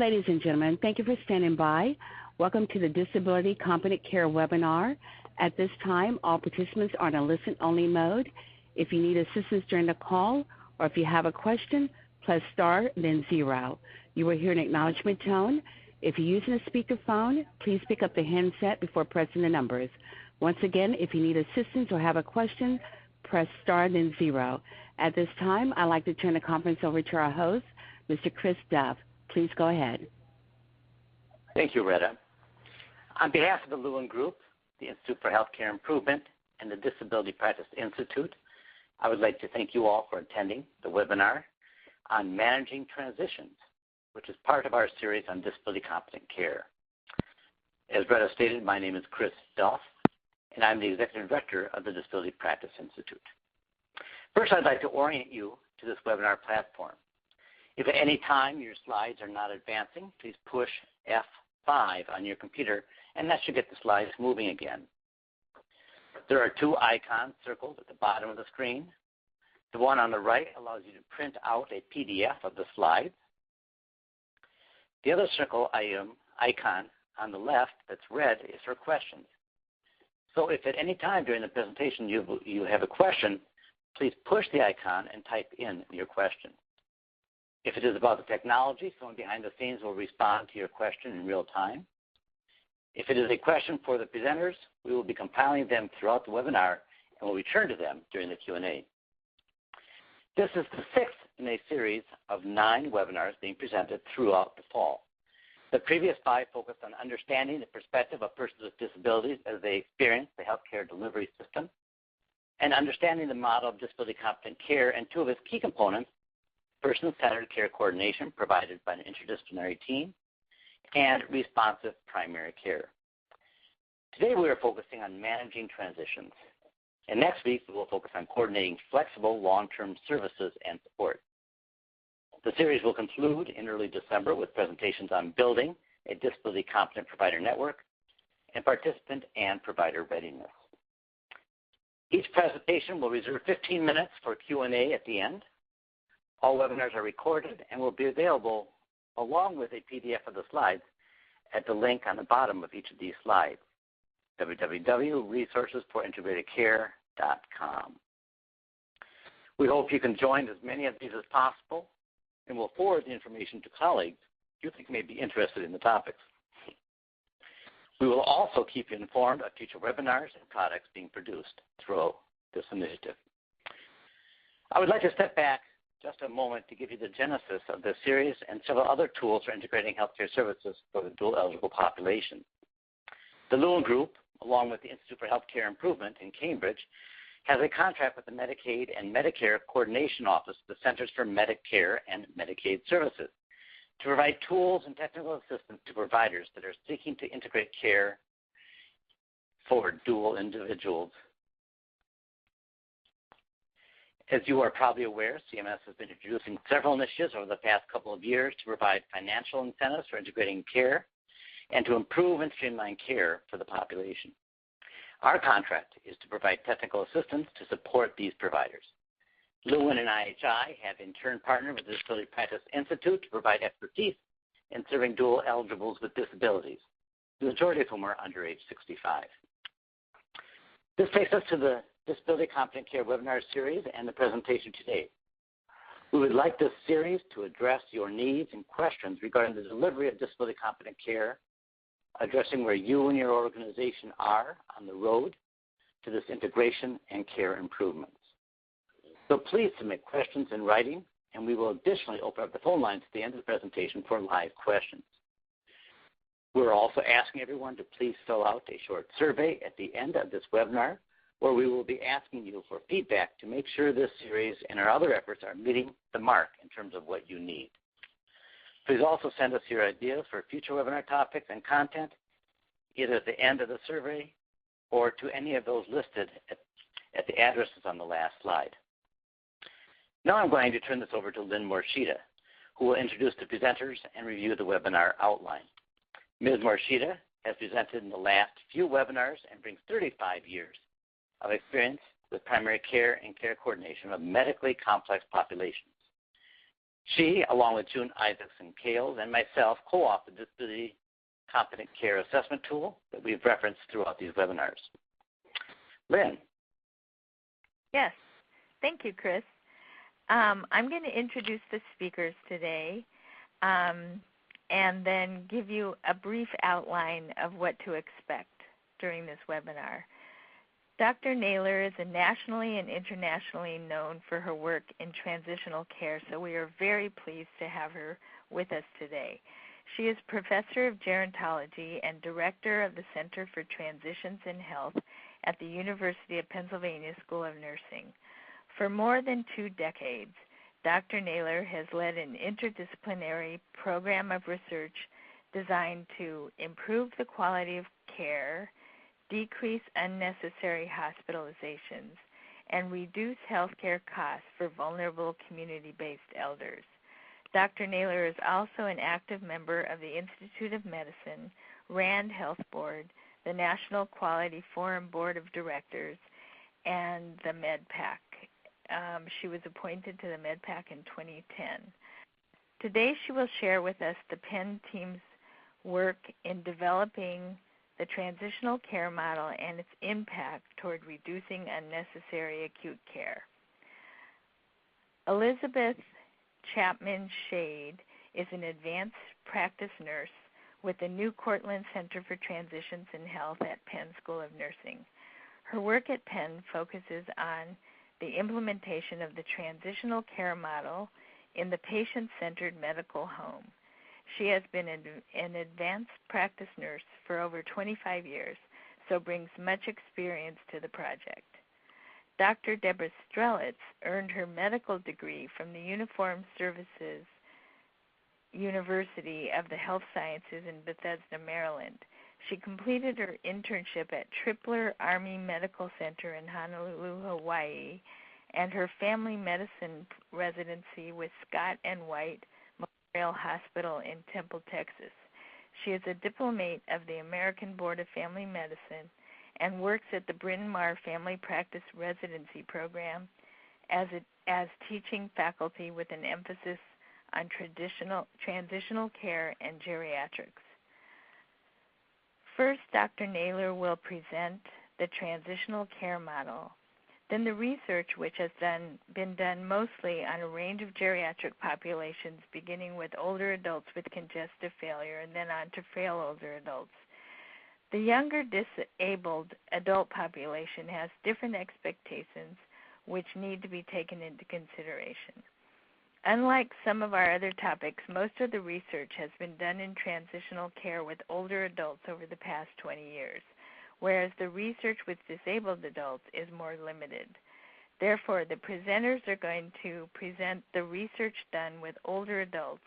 Ladies and gentlemen, thank you for standing by. Welcome to the Disability Competent Care webinar. At this time, all participants are in a listen-only mode. If you need assistance during the call or if you have a question, press star, then 0. You will hear an acknowledgement tone. If you're using a speakerphone, please pick up the handset before pressing the numbers. Once again, if you need assistance or have a question, press star, then 0. At this time, I'd like to turn the conference over to our host, Mr. Chris Duff. Please go ahead. Thank you, Retta. On behalf of the Lewin Group, the Institute for Healthcare Improvement, and the Disability Practice Institute, I would like to thank you all for attending the webinar on Managing Transitions, which is part of our series on disability competent care. As Retta stated, my name is Chris Duff, and I'm the Executive Director of the Disability Practice Institute. First, I'd like to orient you to this webinar platform. If at any time your slides are not advancing, please push F5 on your computer, and that should get the slides moving again. There are 2 icons circled at the bottom of the screen. The one on the right allows you to print out a PDF of the slides. The other circle icon on the left that's red is for questions. So if at any time during the presentation you have a question, please push the icon and type in your question. If it is about the technology, someone behind the scenes will respond to your question in real time. If it is a question for the presenters, we will be compiling them throughout the webinar and will return to them during the Q&A. This is the 6th in a series of 9 webinars being presented throughout the fall. The previous 5 focused on understanding the perspective of persons with disabilities as they experience the healthcare delivery system, and understanding the model of disability competent care and 2 of its key components, person-centered care coordination provided by an interdisciplinary team, and responsive primary care. Today we are focusing on managing transitions, and next week we will focus on coordinating flexible long-term services and support. The series will conclude in early December with presentations on building a disability competent provider network and participant and provider readiness. Each presentation will reserve 15 minutes for Q&A at the end. All webinars are recorded and will be available along with a PDF of the slides at the link on the bottom of each of these slides, www.ResourcesforIntegratedCare.com. We hope you can join as many of these as possible, and we'll forward the information to colleagues you think may be interested in the topics. We will also keep you informed of future webinars and products being produced through this initiative. I would like to step back just a moment to give you the genesis of this series and several other tools for integrating healthcare services for the dual-eligible population. The Lewin Group, along with the Institute for Healthcare Improvement in Cambridge, has a contract with the Medicaid and Medicare Coordination Office, the Centers for Medicare and Medicaid Services, to provide tools and technical assistance to providers that are seeking to integrate care for dual individuals. As you are probably aware, CMS has been introducing several initiatives over the past couple of years to provide financial incentives for integrating care and to improve and streamline care for the population. Our contract is to provide technical assistance to support these providers. Lewin and IHI have in turn partnered with the Disability Practice Institute to provide expertise in serving dual eligibles with disabilities, the majority of whom are under age 65. This takes us to the Disability Competent Care webinar series and the presentation today. We would like this series to address your needs and questions regarding the delivery of disability competent care, addressing where you and your organization are on the road to this integration and care improvements. So please submit questions in writing, and we will additionally open up the phone lines at the end of the presentation for live questions. We're also asking everyone to please fill out a short survey at the end of this webinar, where we will be asking you for feedback to make sure this series and our other efforts are meeting the mark in terms of what you need. Please also send us your ideas for future webinar topics and content, either at the end of the survey or to any of those listed at the addresses on the last slide. Now I'm going to turn this over to Lynn Morishita, who will introduce the presenters and review the webinar outline. Ms. Morishita has presented in the last few webinars and brings 35 years of experience with primary care and care coordination of medically complex populations. She, along with June Isaacson-Kales and myself, co-authored the Disability Competent Care Assessment Tool that we've referenced throughout these webinars. Lynn. Yes. Thank you, Chris. I'm going to introduce the speakers today and then give you a brief outline of what to expect during this webinar. Dr. Naylor is nationally and internationally known for her work in transitional care, so we are very pleased to have her with us today. She is Professor of Gerontology and Director of the Center for Transitions in Health at the University of Pennsylvania School of Nursing. For more than 2 decades, Dr. Naylor has led an interdisciplinary program of research designed to improve the quality of care, decrease unnecessary hospitalizations, and reduce healthcare costs for vulnerable community-based elders. Dr. Naylor is also an active member of the Institute of Medicine, RAND Health Board, the National Quality Forum Board of Directors, and the MedPAC. She was appointed to the MedPAC in 2010. Today she will share with us the Penn team's work in developing the transitional care model and its impact toward reducing unnecessary acute care. Elizabeth Chapman Shade is an advanced practice nurse with the New Cortlandt Center for Transitions in Health at Penn School of Nursing. Her work at Penn focuses on the implementation of the transitional care model in the patient-centered medical home. She has been an advanced practice nurse for over 25 years, so brings much experience to the project. Dr. Deborah Strelitz earned her medical degree from the Uniformed Services University of the Health Sciences in Bethesda, Maryland. She completed her internship at Tripler Army Medical Center in Honolulu, Hawaii, and her family medicine residency with Scott and White Memorial Hospital in Temple, Texas. She is a diplomate of the American Board of Family Medicine and works at the Bryn Mawr Family Practice Residency Program as teaching faculty with an emphasis on transitional care and geriatrics. First, Dr. Naylor will present the transitional care model, then the research, which has been done mostly on a range of geriatric populations, beginning with older adults with congestive failure and then on to frail older adults. The younger disabled adult population has different expectations which need to be taken into consideration. Unlike some of our other topics, most of the research has been done in transitional care with older adults over the past 20 years, whereas the research with disabled adults is more limited. Therefore, the presenters are going to present the research done with older adults,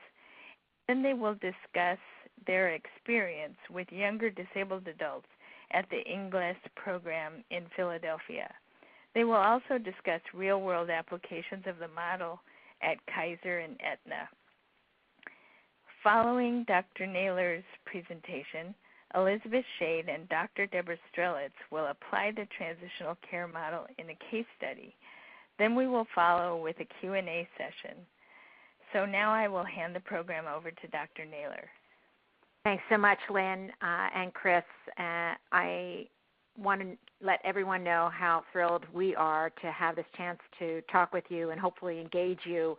then they will discuss their experience with younger disabled adults at the Ingles program in Philadelphia. They will also discuss real-world applications of the model at Kaiser and Aetna. Following Dr. Naylor's presentation, Elizabeth Shade and Dr. Deborah Strelitz will apply the transitional care model in a case study. Then we will follow with a Q&A session. So now I will hand the program over to Dr. Naylor. Thanks so much, Lynn and Chris. I want to let everyone know how thrilled we are to have this chance to talk with you and hopefully engage you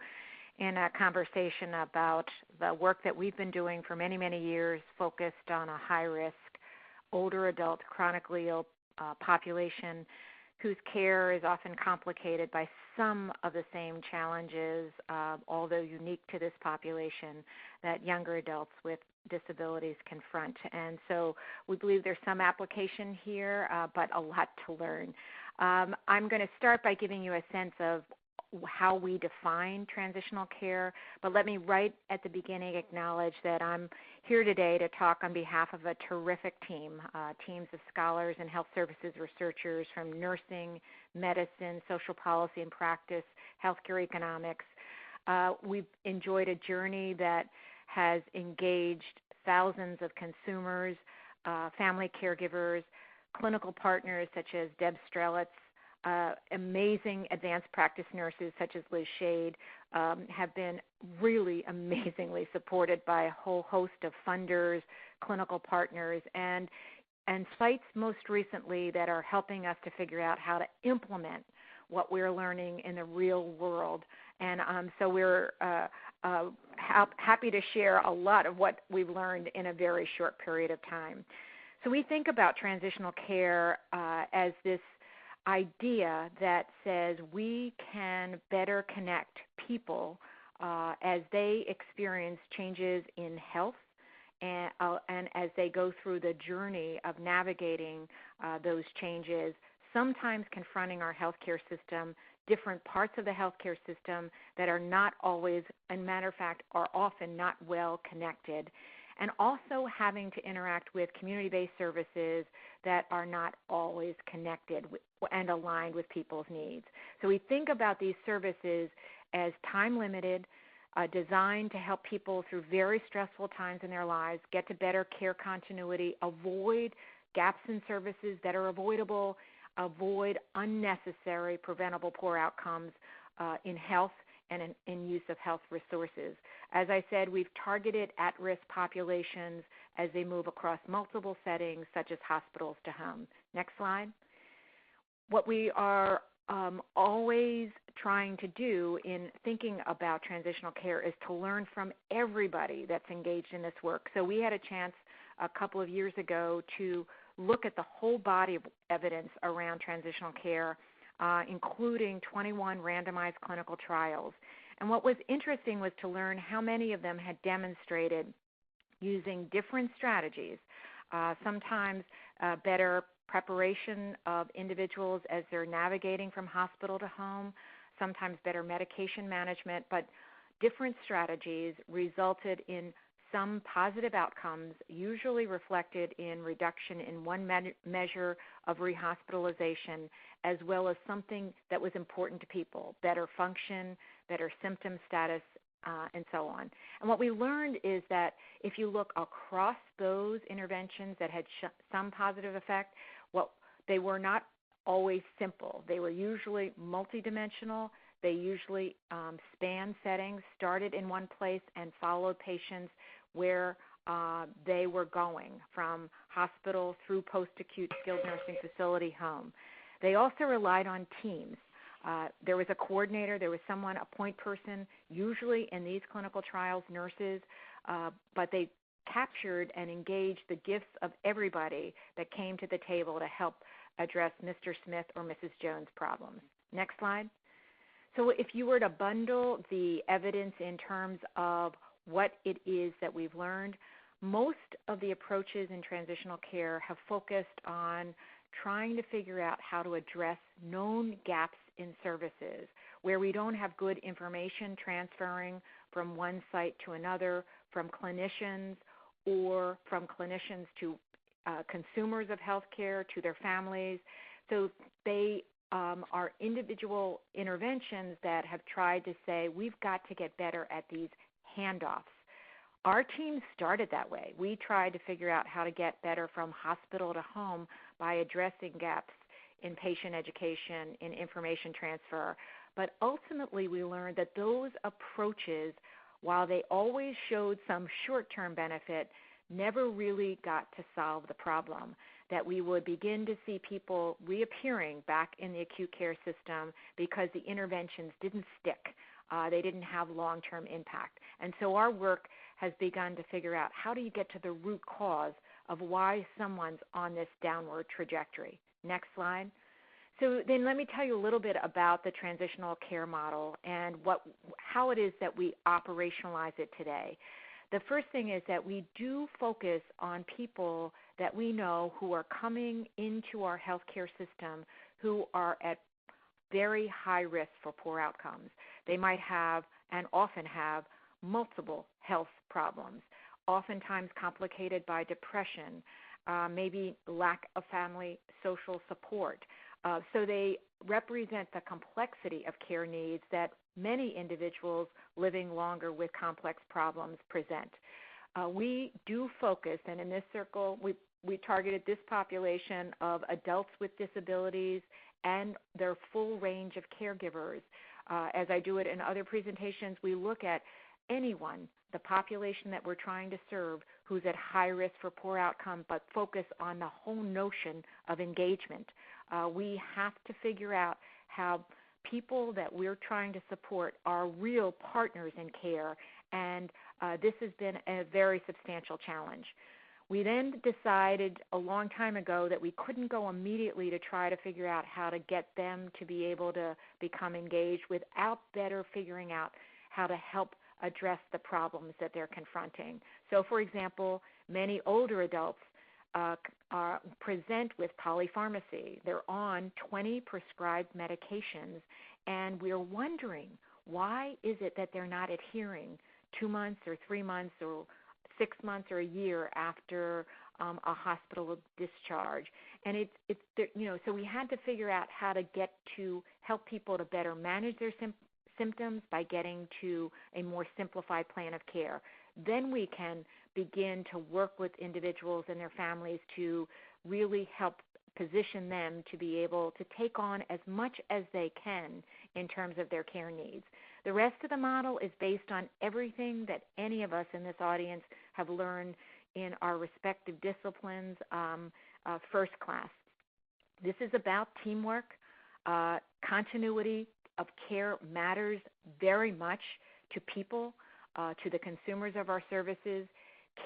in a conversation about the work that we've been doing for many, many years, focused on a high-risk, older adult, chronically ill population whose care is often complicated by some of the same challenges, although unique to this population, that younger adults with disabilities confront. And so we believe there's some application here, but a lot to learn. I'm going to start by giving you a sense of how we define transitional care, but let me right at the beginning acknowledge that I'm here today to talk on behalf of a terrific team, teams of scholars and health services researchers from nursing, medicine, social policy and practice, healthcare economics. We've enjoyed a journey that has engaged thousands of consumers, family caregivers, clinical partners such as Deb Strelitz, amazing advanced practice nurses such as Liz Shade have been really amazingly supported by a whole host of funders, clinical partners, and sites most recently that are helping us to figure out how to implement what we're learning in the real world. And so we're happy to share a lot of what we've learned in a very short period of time. So we think about transitional care as this idea that says we can better connect people as they experience changes in health and as they go through the journey of navigating those changes, sometimes confronting our healthcare system, different parts of the healthcare system that are not always, and matter of fact, are often not well connected, and also having to interact with community-based services that are not always connected and aligned with people's needs. So we think about these services as time-limited, designed to help people through very stressful times in their lives, get to better care continuity, avoid gaps in services that are avoidable, avoid unnecessary preventable poor outcomes in health and in use of health resources. As I said, we've targeted at-risk populations as they move across multiple settings, such as hospitals to home. Next slide. What we are always trying to do in thinking about transitional care is to learn from everybody that's engaged in this work. So we had a chance a couple of years ago to look at the whole body of evidence around transitional care, including 21 randomized clinical trials. And what was interesting was to learn how many of them had demonstrated using different strategies, sometimes better preparation of individuals as they're navigating from hospital to home, sometimes better medication management, but different strategies resulted in some positive outcomes, usually reflected in reduction in one measure of rehospitalization, as well as something that was important to people, better function, better symptom status, and so on. And what we learned is that if you look across those interventions that had some positive effect, they were not always simple. They were usually multidimensional. They usually span settings, started in one place, and followed patients where they were going, from hospital through post-acute skilled nursing facility home. They also relied on teams. There was a coordinator, there was someone, a point person, usually in these clinical trials, nurses, but they captured and engaged the gifts of everybody that came to the table to help address Mr. Smith or Mrs. Jones' problems. Next slide. So if you were to bundle the evidence in terms of what it is that we've learned, most of the approaches in transitional care have focused on trying to figure out how to address known gaps in services where we don't have good information transferring from one site to another, from clinicians or from clinicians to consumers of healthcare, to their families. So they are individual interventions that have tried to say, we've got to get better at these handoffs. Our team started that way. We tried to figure out how to get better from hospital to home by addressing gaps in patient education, in information transfer. But ultimately we learned that those approaches, while they always showed some short-term benefit, never really got to solve the problem, that we would begin to see people reappearing back in the acute care system because the interventions didn't stick. They didn't have long-term impact. And so our work has begun to figure out, how do you get to the root cause of why someone's on this downward trajectory? Next slide. So then let me tell you a little bit about the transitional care model and how it is that we operationalize it today. The first thing is that we do focus on people that we know who are coming into our healthcare system who are at very high risk for poor outcomes. They might have, and often have, multiple health problems, oftentimes complicated by depression, maybe lack of family social support. So they represent the complexity of care needs that many individuals living longer with complex problems present. We do focus, and in this circle, we targeted this population of adults with disabilities and their full range of caregivers. As I do it in other presentations, we look at anyone, the population that we're trying to serve, who's at high risk for poor outcome, but focus on the whole notion of engagement. We have to figure out how people that we're trying to support are real partners in care, and this has been a very substantial challenge. We then decided a long time ago that we couldn't go immediately to try to figure out how to get them to be able to become engaged without better figuring out how to help address the problems that they're confronting. So, for example, many older adults present with polypharmacy. They're on 20 prescribed medications, and we're wondering, why is it that they're not adhering 2 months or 3 months or 6 months or a year after a hospital discharge? And so we had to figure out how to get to help people to better manage their symptoms by getting to a more simplified plan of care. Then we can begin to work with individuals and their families to really help position them to be able to take on as much as they can in terms of their care needs. The rest of the model is based on everything that any of us in this audience have learned in our respective disciplines first class. This is about teamwork. Continuity of care matters very much to people, to the consumers of our services.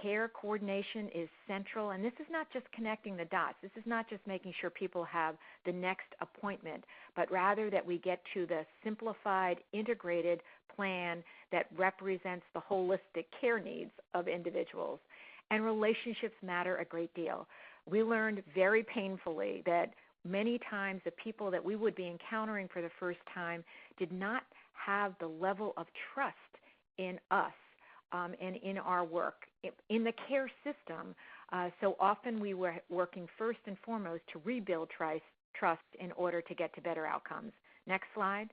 Care coordination is central, and this is not just connecting the dots. This is not just making sure people have the next appointment, but rather that we get to the simplified, integrated plan that represents the holistic care needs of individuals. And relationships matter a great deal. We learned very painfully that many times the people that we would be encountering for the first time did not have the level of trust in us and in our work, in the care system. So often we were working first and foremost to rebuild trust in order to get to better outcomes. Next slide.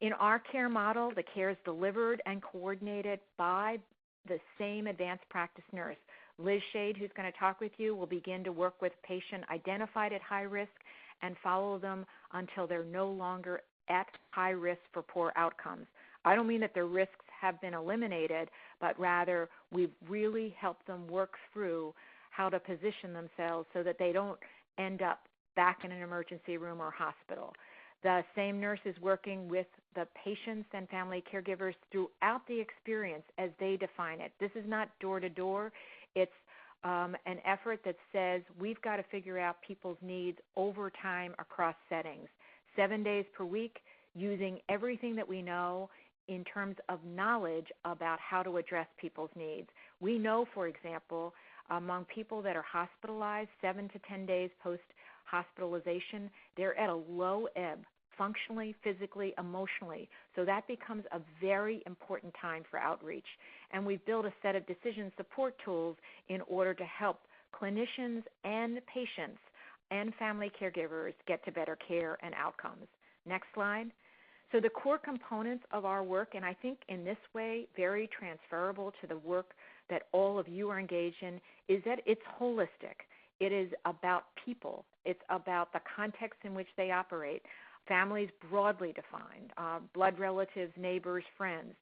In our care model, the care is delivered and coordinated by the same advanced practice nurse. Liz Shade, who's going to talk with you, will begin to work with a patient identified at high risk and follow them until they're no longer at high risk for poor outcomes. I don't mean that their risks have been eliminated, but rather we've really helped them work through how to position themselves so that they don't end up back in an emergency room or hospital. The same nurse is working with the patients and family caregivers throughout the experience as they define it. This is not door-to-door. It's an effort that says we've got to figure out people's needs over time across settings, 7 days per week, using everything that we know in terms of knowledge about how to address people's needs. We know, for example, among people that are hospitalized 7 to 10 days post-hospitalization, they're at a low ebb, functionally, physically, emotionally. So that becomes a very important time for outreach. And we've built a set of decision support tools in order to help clinicians and patients and family caregivers get to better care and outcomes. Next slide. So the core components of our work, and I think in this way very transferable to the work that all of you are engaged in, is that it's holistic. It is about people. It's about the context in which they operate, families broadly defined, blood relatives, neighbors, friends.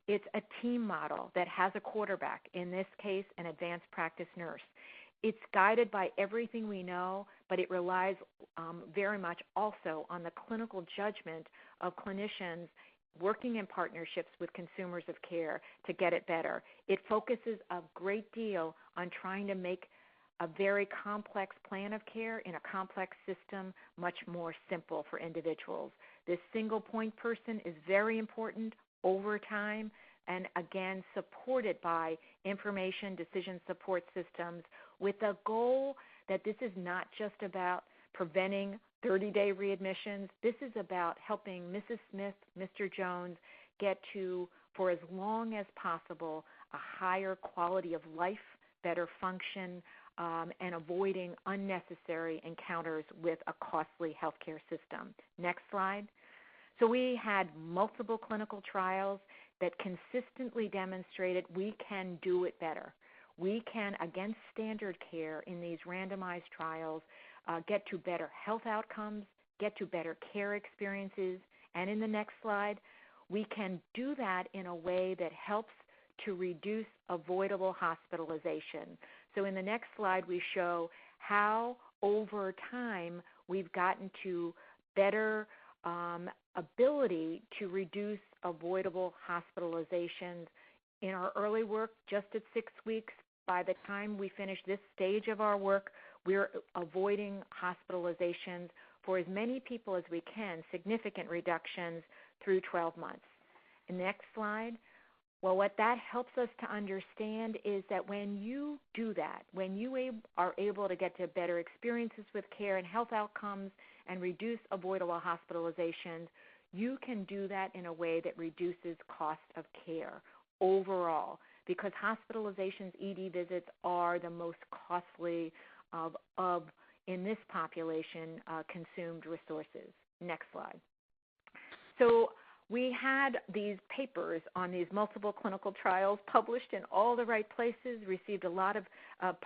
It's a team model that has a quarterback, in this case an advanced practice nurse. It's guided by everything we know, but it relies very much also on the clinical judgment of clinicians working in partnerships with consumers of care to get it better. It focuses a great deal on trying to make a very complex plan of care in a complex system much more simple for individuals. This single point person is very important over time, and again supported by information decision support systems with the goal that this is not just about preventing 30-day readmissions. This is about helping Mrs. Smith, Mr. Jones get to, for as long as possible, a higher quality of life, better function, and avoiding unnecessary encounters with a costly healthcare system. Next slide. So we had multiple clinical trials that consistently demonstrated we can do it better. we can, against standard care in these randomized trials, get to better health outcomes, get to better care experiences, and in the next slide, we can do that in a way that helps to reduce avoidable hospitalization. So in the next slide, we show how over time we've gotten to better ability to reduce avoidable hospitalizations. In our early work, just at 6 weeks, by the time we finish this stage of our work, we're avoiding hospitalizations for as many people as we can, significant reductions through 12 months. Next slide. Well, what that helps us to understand is that when you do that, when you are able to get to better experiences with care and health outcomes and reduce avoidable hospitalizations, you can do that in a way that reduces cost of care overall, because hospitalizations, ED visits, are the most costly of in this population, consumed resources. Next slide. So we had these papers on these multiple clinical trials published in all the right places, received a lot of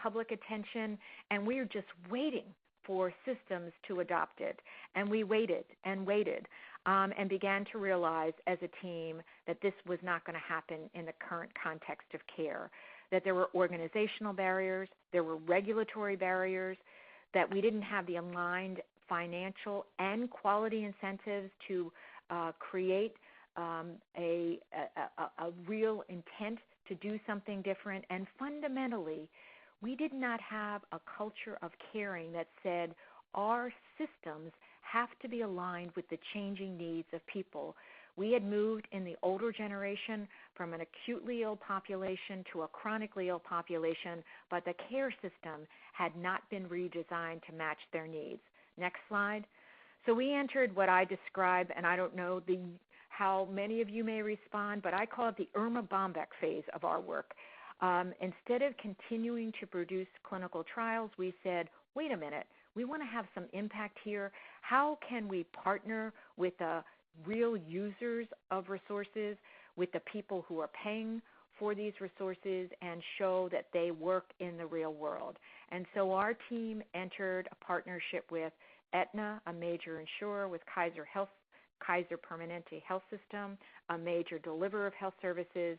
public attention, and we were just waiting for systems to adopt it. And we waited and waited and began to realize as a team that this was not going to happen in the current context of care, that there were organizational barriers, there were regulatory barriers, that we didn't have the aligned financial and quality incentives to create a real intent to do something different. And fundamentally, we did not have a culture of caring that said our systems have to be aligned with the changing needs of people. We had moved in the older generation from an acutely ill population to a chronically ill population, but the care system had not been redesigned to match their needs. Next slide. So we entered what I describe, and I don't know how many of you may respond, but I call it the Irma Bombeck phase of our work. Instead of continuing to produce clinical trials, we said, wait a minute, we want to have some impact here. How can we partner with the real users of resources, with the people who are paying for these resources, and show that they work in the real world? And so our team entered a partnership with Aetna, a major insurer, with Kaiser Permanente Health System, a major deliverer of health services,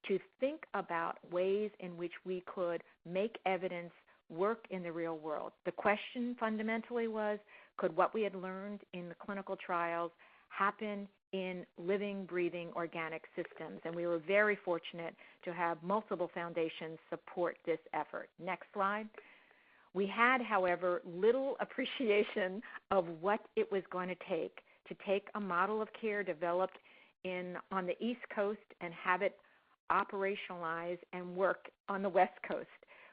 to think about ways in which we could make evidence work in the real world. The question fundamentally was, could what we had learned in the clinical trials happen in living, breathing, organic systems? And we were very fortunate to have multiple foundations support this effort. Next slide. We had, however, little appreciation of what it was going to take a model of care developed on the East Coast and have it operationalize and work on the West Coast.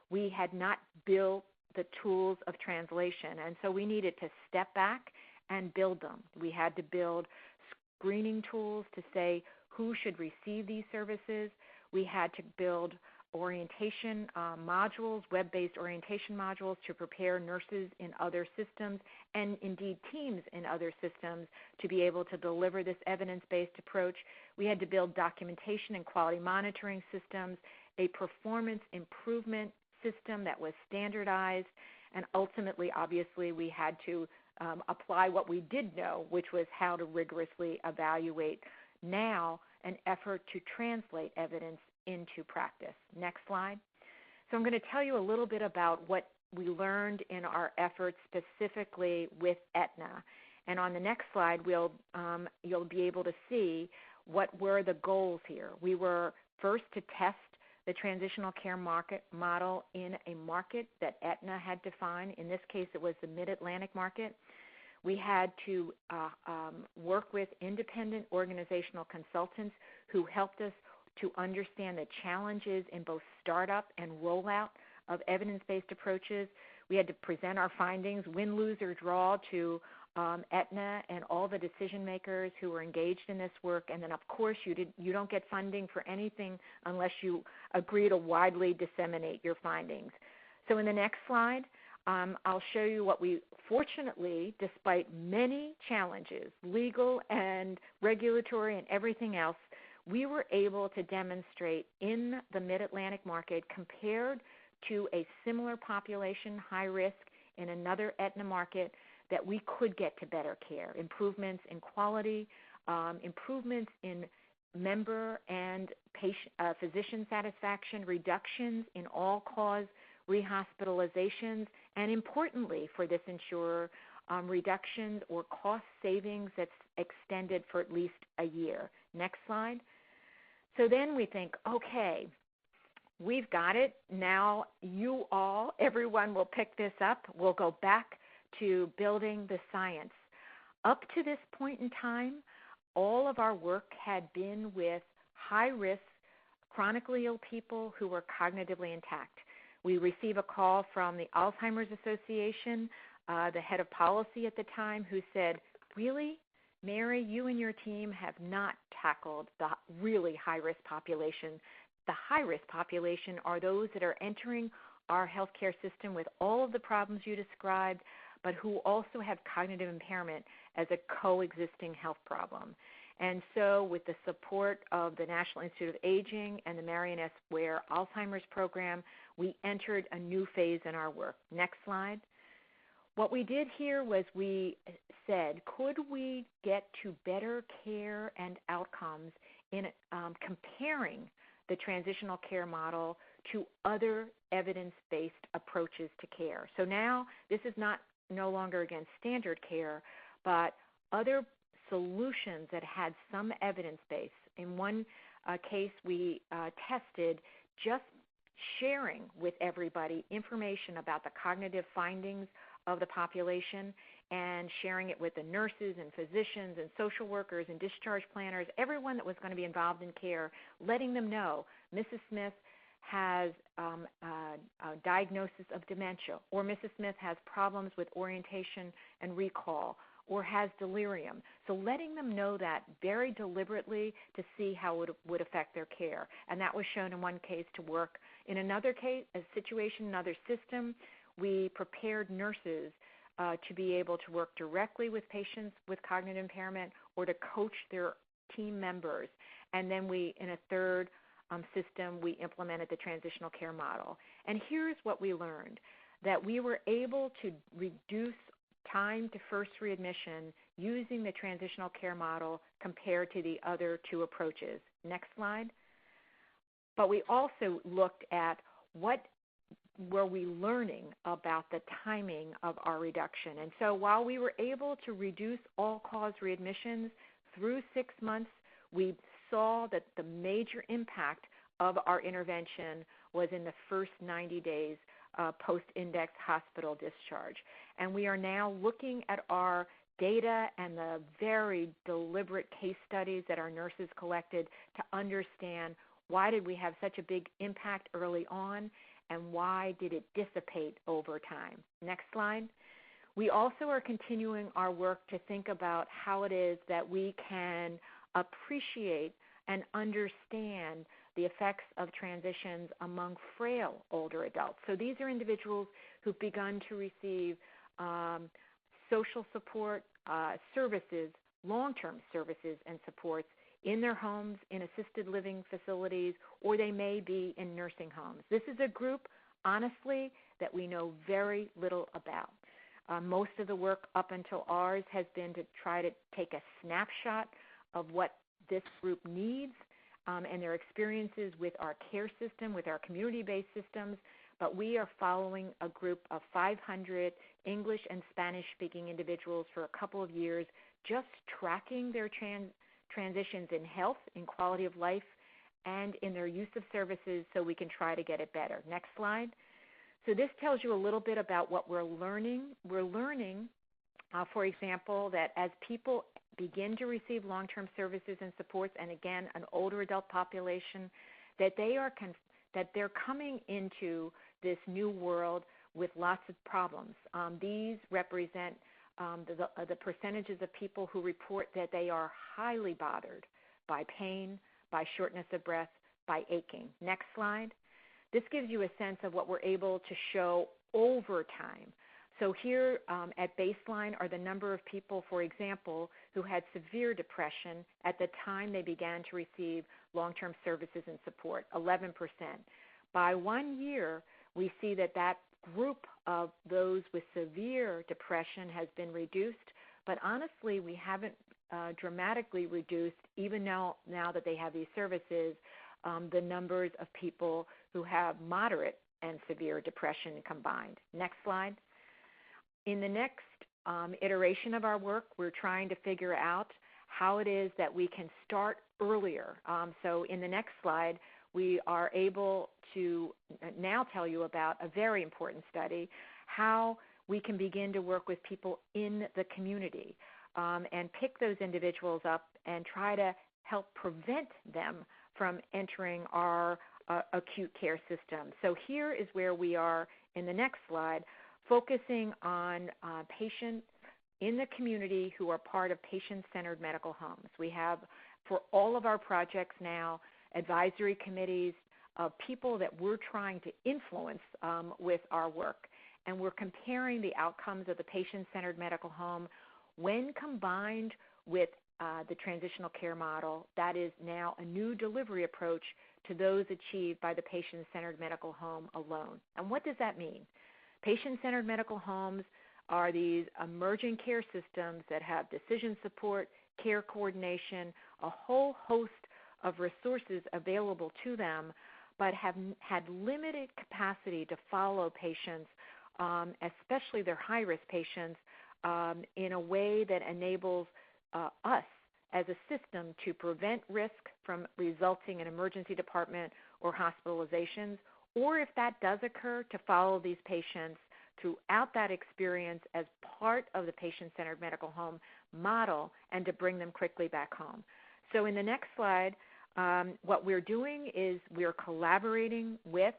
We had not built the tools of translation, and so we needed to step back and build them. We had to build screening tools to say who should receive these services. We had to build orientation modules, web-based orientation modules to prepare nurses in other systems and indeed teams in other systems to be able to deliver this evidence-based approach. We had to build documentation and quality monitoring systems, a performance improvement system that was standardized, and ultimately, obviously, we had to apply what we did know, which was how to rigorously evaluate now an effort to translate evidence into practice. Next slide. So I'm going to tell you a little bit about what we learned in our efforts specifically with Aetna. And on the next slide, you'll be able to see what were the goals here. We were first to test the transitional care market model in a market that Aetna had defined. In this case, it was the Mid-Atlantic market. We had to work with independent organizational consultants who helped us to understand the challenges in both startup and rollout of evidence-based approaches. We had to present our findings, win, lose, or draw, to Aetna and all the decision makers who were engaged in this work. And then, of course, you don't get funding for anything unless you agree to widely disseminate your findings. So in the next slide, I'll show you what we, fortunately, despite many challenges, legal and regulatory and everything else, we were able to demonstrate in the Mid-Atlantic market, compared to a similar population, high risk, in another Aetna market, that we could get to better care, improvements in quality, improvements in member and patient, physician satisfaction, reductions in all-cause rehospitalizations, and importantly for this insurer, reductions or cost savings that's extended for at least a year. Next slide. So then we think, okay, we've got it. Now you all, everyone will pick this up. We'll go back to building the science. Up to this point in time, all of our work had been with high-risk, chronically ill people who were cognitively intact. We receive a call from the Alzheimer's Association, the head of policy at the time, who said, really, Mary, you and your team have not tackled the really high-risk population. The high-risk population are those that are entering our healthcare system with all of the problems you described, but who also have cognitive impairment as a coexisting health problem. And so with the support of the National Institute of Aging and the Marion S. Ware Alzheimer's Program, we entered a new phase in our work. Next slide. What we did here was we said, could we get to better care and outcomes in comparing the transitional care model to other evidence-based approaches to care? So now this is no longer against standard care, but other solutions that had some evidence base. In one case, we tested just sharing with everybody information about the cognitive findings of the population and sharing it with the nurses and physicians and social workers and discharge planners, everyone that was going to be involved in care, letting them know Mrs. Smith has a diagnosis of dementia, or Mrs. Smith has problems with orientation and recall, or has delirium. So letting them know that very deliberately to see how it would affect their care. And that was shown in one case to work. In another case, a situation, another system, we prepared nurses to be able to work directly with patients with cognitive impairment or to coach their team members. And then we, in a third system, we implemented the transitional care model. And here's what we learned, that we were able to reduce time to first readmission using the transitional care model compared to the other two approaches. Next slide. But we also looked at what were we learning about the timing of our reduction. And so while we were able to reduce all-cause readmissions through 6 months, we saw that the major impact of our intervention was in the first 90 days post-index hospital discharge. And we are now looking at our data and the very deliberate case studies that our nurses collected to understand why did we have such a big impact early on and why did it dissipate over time. Next slide. We also are continuing our work to think about how it is that we can appreciate and understand the effects of transitions among frail older adults. So these are individuals who've begun to receive social support services, long-term services and supports in their homes, in assisted living facilities, or they may be in nursing homes. This is a group, honestly, that we know very little about. Most of the work up until ours has been to try to take a snapshot of what this group needs and their experiences with our care system, with our community-based systems, but we are following a group of 500 English and Spanish-speaking individuals for a couple of years, just tracking their transitions in health, in quality of life, and in their use of services so we can try to get it better. Next slide. So this tells you a little bit about what we're learning. We're learning, for example, that as people begin to receive long-term services and supports, and again, an older adult population, that they're coming into this new world with lots of problems. These represent the percentages of people who report that they are highly bothered by pain, by shortness of breath, by aching. Next slide. This gives you a sense of what we're able to show over time. So here at baseline are the number of people, for example, who had severe depression at the time they began to receive long-term services and support, 11%. By 1 year, we see that that group of those with severe depression has been reduced, but honestly, we haven't dramatically reduced, even now that they have these services, the numbers of people who have moderate and severe depression combined. Next slide. In the next iteration of our work, we're trying to figure out how it is that we can start earlier. So in the next slide, we are able to now tell you about a very important study, how we can begin to work with people in the community and pick those individuals up and try to help prevent them from entering our acute care system. So here is where we are in the next slide, focusing on patients in the community who are part of patient-centered medical homes. We have, for all of our projects now, advisory committees of people that we're trying to influence with our work. And we're comparing the outcomes of the patient-centered medical home when combined with the transitional care model. That is now a new delivery approach to those achieved by the patient-centered medical home alone. And what does that mean? Patient-centered medical homes are these emerging care systems that have decision support, care coordination, a whole host of resources available to them, but have had limited capacity to follow patients, especially their high-risk patients, in a way that enables us as a system to prevent risk from resulting in emergency department or hospitalizations, or if that does occur, to follow these patients throughout that experience as part of the patient-centered medical home model and to bring them quickly back home. So in the next slide, what we're doing is we're collaborating with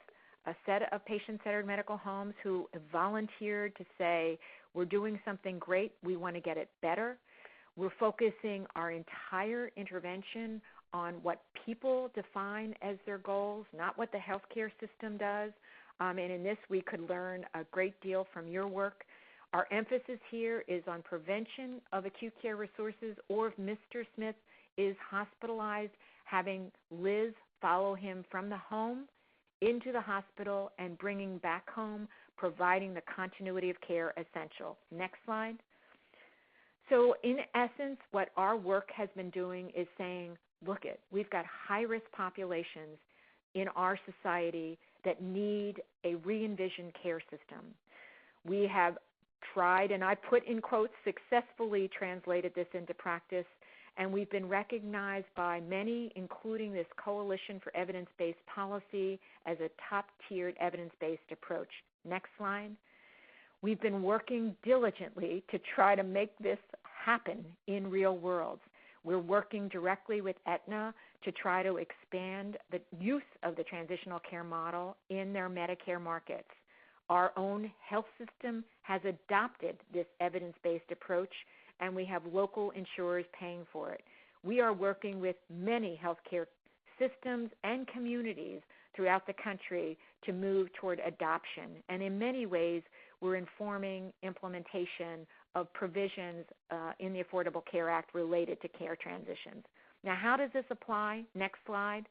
a set of patient-centered medical homes who have volunteered to say, we're doing something great, we want to get it better. We're focusing our entire intervention on what people define as their goals, not what the healthcare system does. And in this, we could learn a great deal from your work. Our emphasis here is on prevention of acute care resources, or if Mr. Smith is hospitalized, having Liz follow him from the home into the hospital and bringing back home, providing the continuity of care essential. Next slide. So in essence, what our work has been doing is saying, look it, we've got high-risk populations in our society that need a re-envisioned care system. We have tried, and I put in quotes, successfully translated this into practice, and we've been recognized by many, including this Coalition for Evidence-Based Policy, as a top-tiered evidence-based approach. Next slide. We've been working diligently to try to make this happen in real worlds. We're working directly with Aetna to try to expand the use of the transitional care model in their Medicare markets. Our own health system has adopted this evidence-based approach, and we have local insurers paying for it. We are working with many healthcare systems and communities throughout the country to move toward adoption. And in many ways, we're informing implementation of provisions in the Affordable Care Act related to care transitions. Now, how does this apply? Next slide.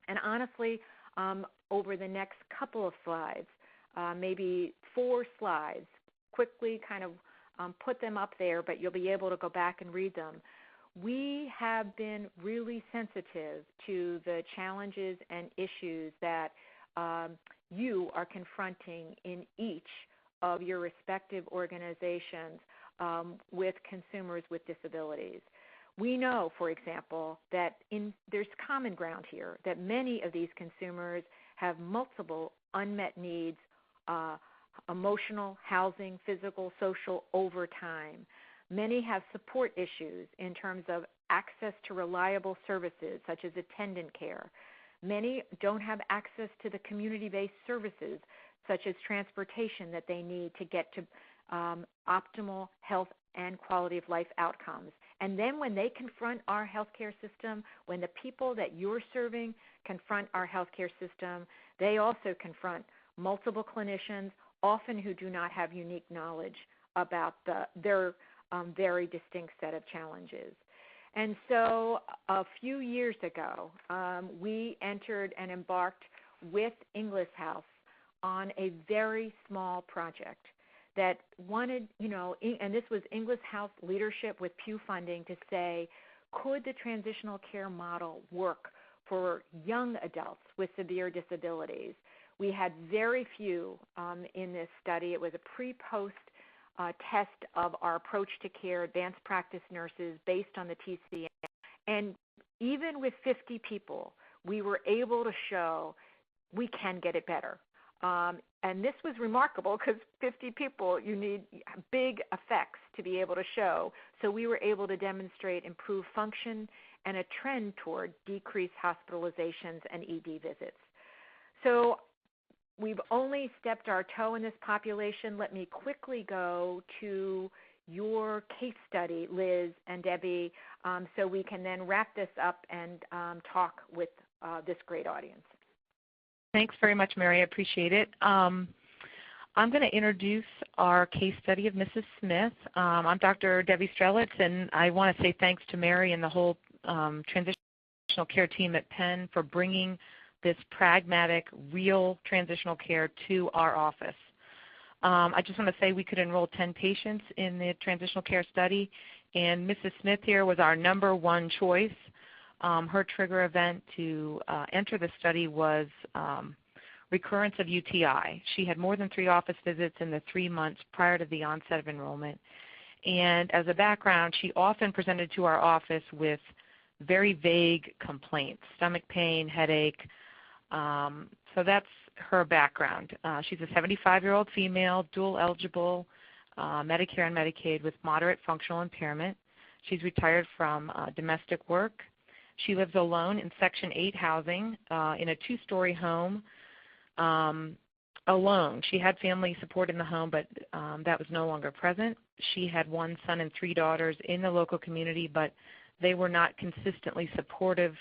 And honestly, over the next couple of slides, maybe 4 slides, quickly kind of put them up there, but you'll be able to go back and read them. We have been really sensitive to the challenges and issues that you are confronting in each of your respective organizations with consumers with disabilities. We know, for example, that there's common ground here, that many of these consumers have multiple unmet needs, emotional, housing, physical, social, over time. Many have support issues in terms of access to reliable services such as attendant care. Many don't have access to the community-based services such as transportation that they need to get to optimal health and quality of life outcomes. And then when they confront our healthcare system, when the people that you're serving confront our healthcare system, they also confront multiple clinicians, often who do not have unique knowledge about their very distinct set of challenges. And so a few years ago, we entered and embarked with Inglis House on a very small project that wanted, and this was Inglis House leadership with Pew funding to say, could the transitional care model work for young adults with severe disabilities? We had very few in this study. It was a pre-post test of our approach to care, advanced practice nurses based on the TCM. And even with 50 people, we were able to show we can get it better. And this was remarkable because 50 people, you need big effects to be able to show. So we were able to demonstrate improved function and a trend toward decreased hospitalizations and ED visits. So we've only stepped our toe in this population. Let me quickly go to your case study, Liz and Debbie, so we can then wrap this up and talk with this great audience. Thanks very much, Mary. I appreciate it. I'm going to introduce our case study of Mrs. Smith. I'm Dr. Debbie Strelitz, and I want to say thanks to Mary and the whole transitional care team at Penn for bringing this pragmatic, real transitional care to our office. I just want to say we could enroll 10 patients in the transitional care study, and Mrs. Smith here was our #1 choice. Her trigger event to enter the study was recurrence of UTI. She had more than 3 office visits in the 3 months prior to the onset of enrollment. And as a background, she often presented to our office with very vague complaints, stomach pain, headache. So that's her background. She's a 75-year-old female, dual eligible, Medicare and Medicaid with moderate functional impairment. She's retired from domestic work. She lives alone in Section 8 housing in a 2-story home alone. She had family support in the home, but that was no longer present. She had 1 son and 3 daughters in the local community, but they were not consistently supportive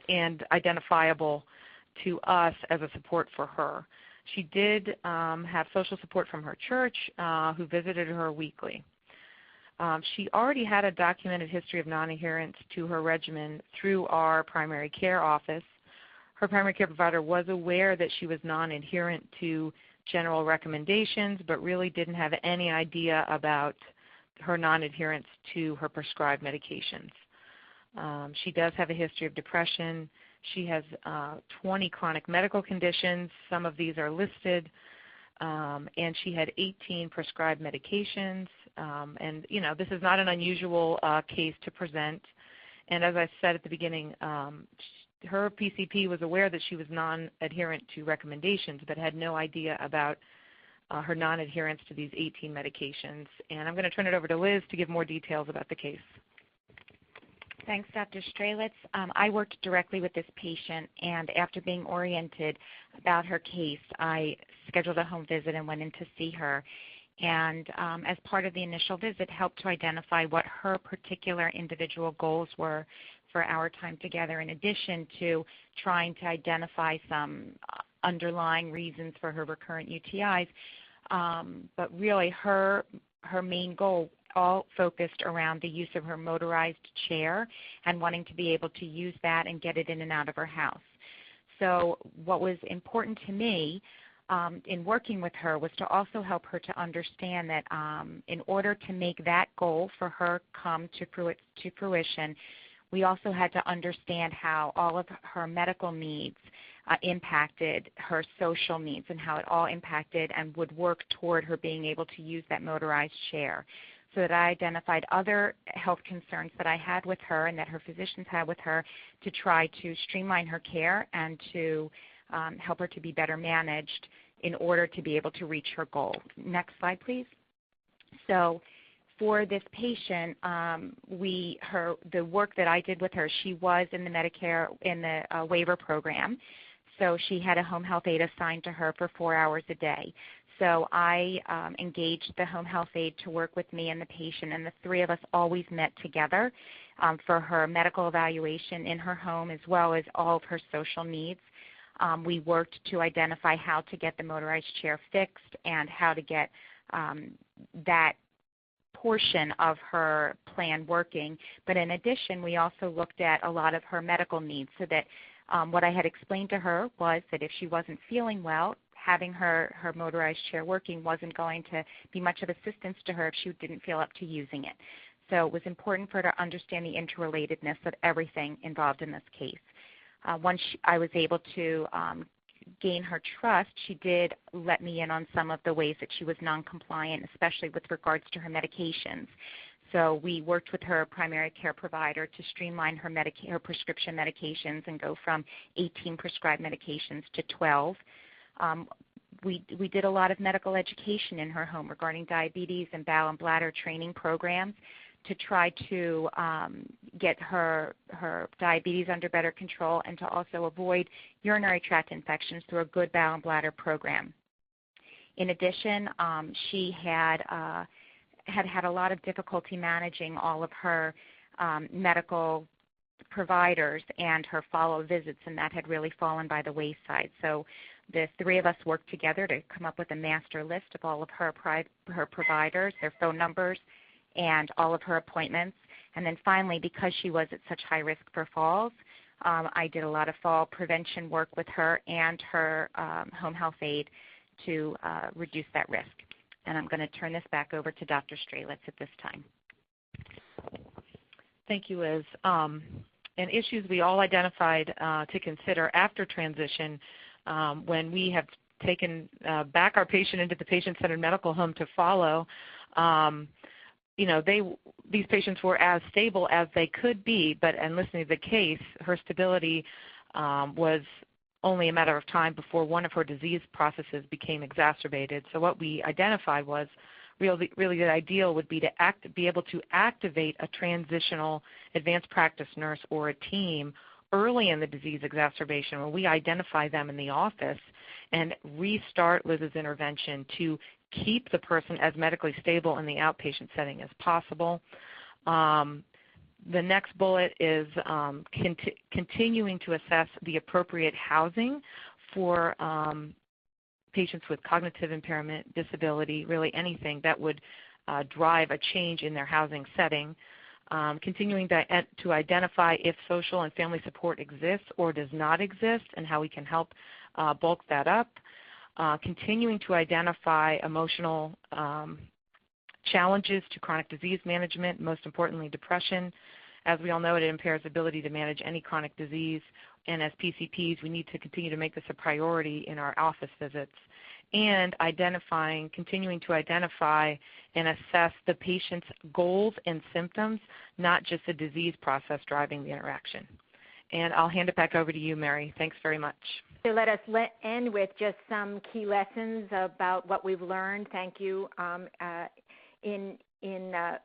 and identifiable to us as a support for her. She did have social support from her church, who visited her weekly. She already had a documented history of non-adherence to her regimen through our primary care office. Her primary care provider was aware that she was non-adherent to general recommendations, but really didn't have any idea about her non-adherence to her prescribed medications. She does have a history of depression. She has 20 chronic medical conditions. Some of these are listed. And she had 18 prescribed medications. And, this is not an unusual case to present. And as I said at the beginning, her PCP was aware that she was non-adherent to recommendations, but had no idea about her non-adherence to these 18 medications. And I'm going to turn it over to Liz to give more details about the case. Thanks, Dr. Strelitz. I worked directly with this patient, and after being oriented about her case, I scheduled a home visit and went in to see her. And as part of the initial visit, helped to identify what her particular individual goals were for our time together, in addition to trying to identify some underlying reasons for her recurrent UTIs. But really, her main goal all focused around the use of her motorized chair and wanting to be able to use that and get it in and out of her house. So what was important to me in working with her was to also help her to understand that in order to make that goal for her come to fruition, we also had to understand how all of her medical needs impacted her social needs and how it all impacted and would work toward her being able to use that motorized chair. So that I identified other health concerns that I had with her and that her physicians had with her to try to streamline her care and to help her to be better managed in order to be able to reach her goal. Next slide, please. So for this patient, the work that I did with her, she was in the Medicare, in the waiver program. So she had a home health aide assigned to her for 4 hours a day. So I engaged the home health aide to work with me and the patient, and the 3 of us always met together for her medical evaluation in her home as well as all of her social needs. We worked to identify how to get the motorized chair fixed and how to get that portion of her plan working. But in addition, we also looked at a lot of her medical needs, so that what I had explained to her was that if she wasn't feeling well, having her motorized chair working wasn't going to be much of assistance to her if she didn't feel up to using it. So it was important for her to understand the interrelatedness of everything involved in this case. Once I was able to gain her trust, she did let me in on some of the ways that she was non-compliant, especially with regards to her medications. So we worked with her primary care provider to streamline her prescription medications and go from 18 prescribed medications to 12. We did a lot of medical education in her home regarding diabetes and bowel and bladder training programs to try to get her diabetes under better control and to also avoid urinary tract infections through a good bowel and bladder program. In addition, she had a lot of difficulty managing all of her medical providers and her follow visits, and that had really fallen by the wayside. So the three of us worked together to come up with a master list of all of her providers, their phone numbers, and all of her appointments. And then finally, because she was at such high risk for falls, I did a lot of fall prevention work with her and her home health aide to reduce that risk. And I'm going to turn this back over to Dr. Strelitz at this time. Thank you, Liz. And issues we all identified to consider after transition when we have taken back our patient into the patient-centered medical home to follow. These patients were as stable as they could be, but in listening to the case, her stability was only a matter of time before one of her disease processes became exacerbated. So what we identified was really the ideal would be to be able to activate a transitional advanced practice nurse or a team early in the disease exacerbation, where we identify them in the office and restart Liz's intervention to keep the person as medically stable in the outpatient setting as possible. The next bullet is continuing to assess the appropriate housing for patients with cognitive impairment, disability, really anything that would drive a change in their housing setting. Continuing to identify if social and family support exists or does not exist and how we can help bulk that up. Continuing to identify emotional challenges to chronic disease management, most importantly depression. As we all know, it impairs the ability to manage any chronic disease, and as PCPs, we need to continue to make this a priority in our office visits. And continuing to identify and assess the patient's goals and symptoms, not just the disease process driving the interaction. And I'll hand it back over to you, Mary. Thanks very much. So let us end with just some key lessons about what we've learned. Thank you.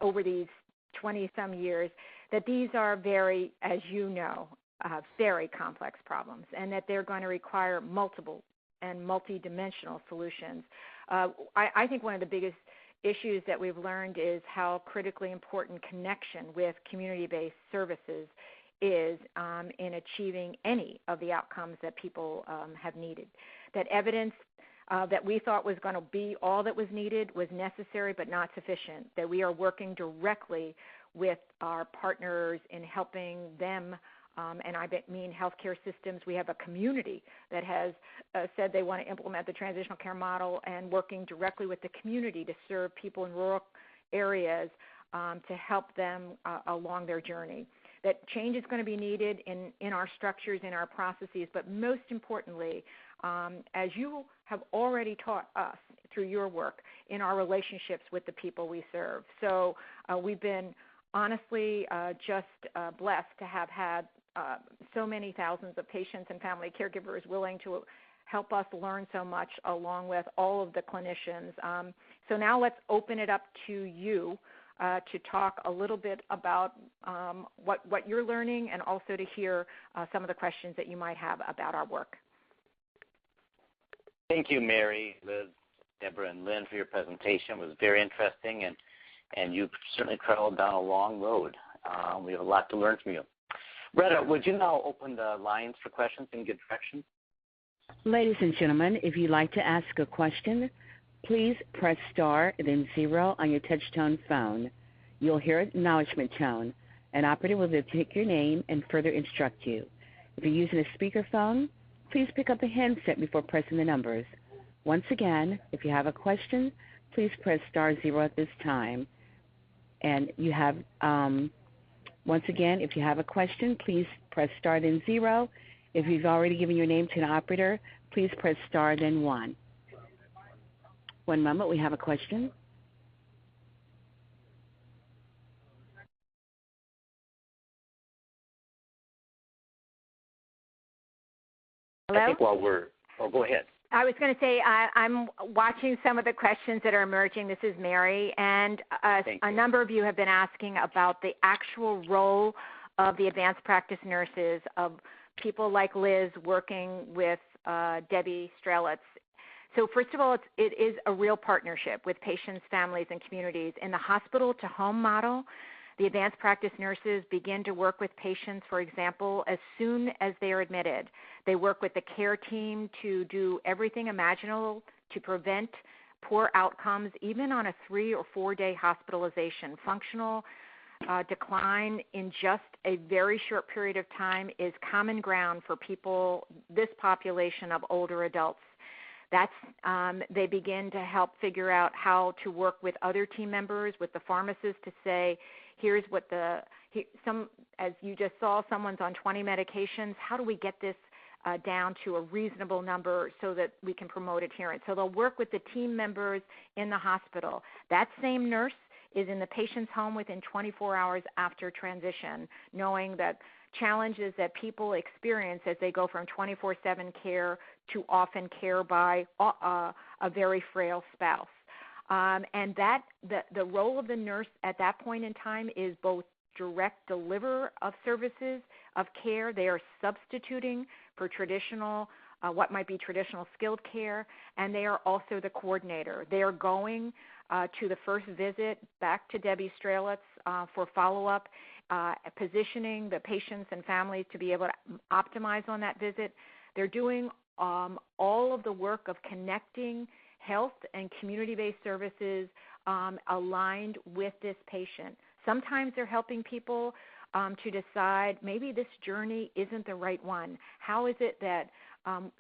Over these 20-some years, that these are very, as you know, very complex problems, and that they're going to require multiple and multidimensional solutions. I think one of the biggest issues that we've learned is how critically important connection with community-based services is in achieving any of the outcomes that people have needed. That evidence that we thought was going to be all that was needed was necessary but not sufficient, that we are working directly with our partners in helping them, and I mean healthcare systems. We have a community that has said they want to implement the transitional care model, and working directly with the community to serve people in rural areas to help them along their journey. That change is going to be needed in our structures, in our processes, but most importantly, as you have already taught us through your work, in our relationships with the people we serve. So we've been honestly just blessed to have had so many thousands of patients and family caregivers willing to help us learn so much, along with all of the clinicians. So now let's open it up to you to talk a little bit about what you're learning, and also to hear some of the questions that you might have about our work. Thank you, Mary, Liz, Deborah, and Lynn, for your presentation. It was very interesting, and you've certainly traveled down a long road. We have a lot to learn from you. Retta, would you now open the lines for questions and give direction? Ladies and gentlemen, if you'd like to ask a question, please press star and then 0 on your touch-tone phone. You'll hear an acknowledgement tone. An operator will then take your name and further instruct you. If you're using a speakerphone, please pick up the handset before pressing the numbers. Once again, if you have a question, please press star 0 at this time. And you have, once again, if you have a question, please press star then 0. If you've already given your name to an operator, please press star then 1. One moment, we have a question. Hello? I think while go ahead. I was going to say I'm watching some of the questions that are emerging. This is Mary, and a number of you have been asking about the actual role of the advanced practice nurses, of people like Liz working with Debbie Strelitz. So first of all, it is a real partnership with patients, families, and communities. In the hospital-to-home model, the advanced practice nurses begin to work with patients, for example, as soon as they are admitted. They work with the care team to do everything imaginable to prevent poor outcomes, even on a 3 or 4 day hospitalization. Functional decline in just a very short period of time is common ground for people, this population of older adults. They begin to help figure out how to work with other team members, with the pharmacist, to say, here's what as you just saw, someone's on 20 medications. How do we get this down to a reasonable number so that we can promote adherence? So they'll work with the team members in the hospital. That same nurse is in the patient's home within 24 hours after transition, knowing that challenges that people experience as they go from 24/7 care to often care by a very frail spouse. And that the role of the nurse at that point in time is both direct deliverer of services of care. They are substituting for traditional, what might be traditional skilled care, and they are also the coordinator. They are going to the first visit back to Debbie Strelitz for follow-up, positioning the patients and families to be able to optimize on that visit. They're doing all of the work of connecting health and community-based services aligned with this patient. Sometimes they're helping people to decide maybe this journey isn't the right one. How is it that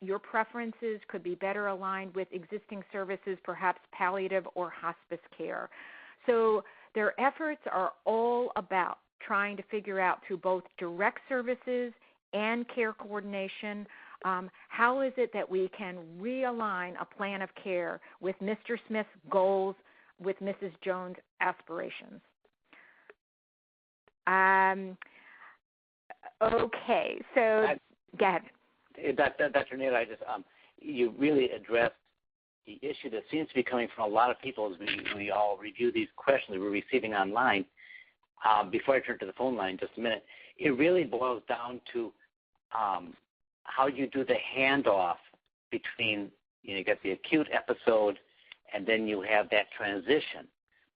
your preferences could be better aligned with existing services, perhaps palliative or hospice care? So their efforts are all about trying to figure out, through both direct services and care coordination, how is it that we can realign a plan of care with Mr. Smith's goals, with Mrs. Jones' aspirations. Okay, so go ahead. Dr. Naylor, you really addressed the issue that seems to be coming from a lot of people as we all review these questions we're receiving online. Before I turn to the phone line, just a minute, it really boils down to how you do the handoff between, you get the acute episode and then you have that transition.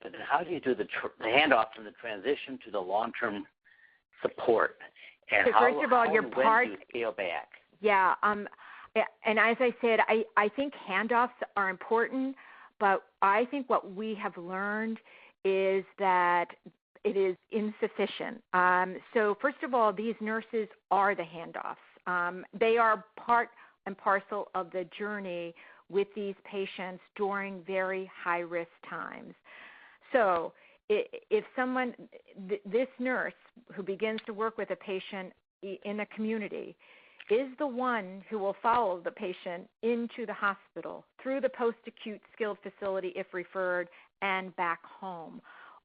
But then how do you do the handoff from the transition to the long-term support? And so first of all, when do you scale back? Yeah, and as I said, I think handoffs are important, but I think what we have learned is that it is insufficient. So first of all, these nurses are the handoffs. They are part and parcel of the journey with these patients during very high-risk times. So if someone, this nurse who begins to work with a patient in a community is the one who will follow the patient into the hospital, through the post-acute skilled facility if referred, and back home,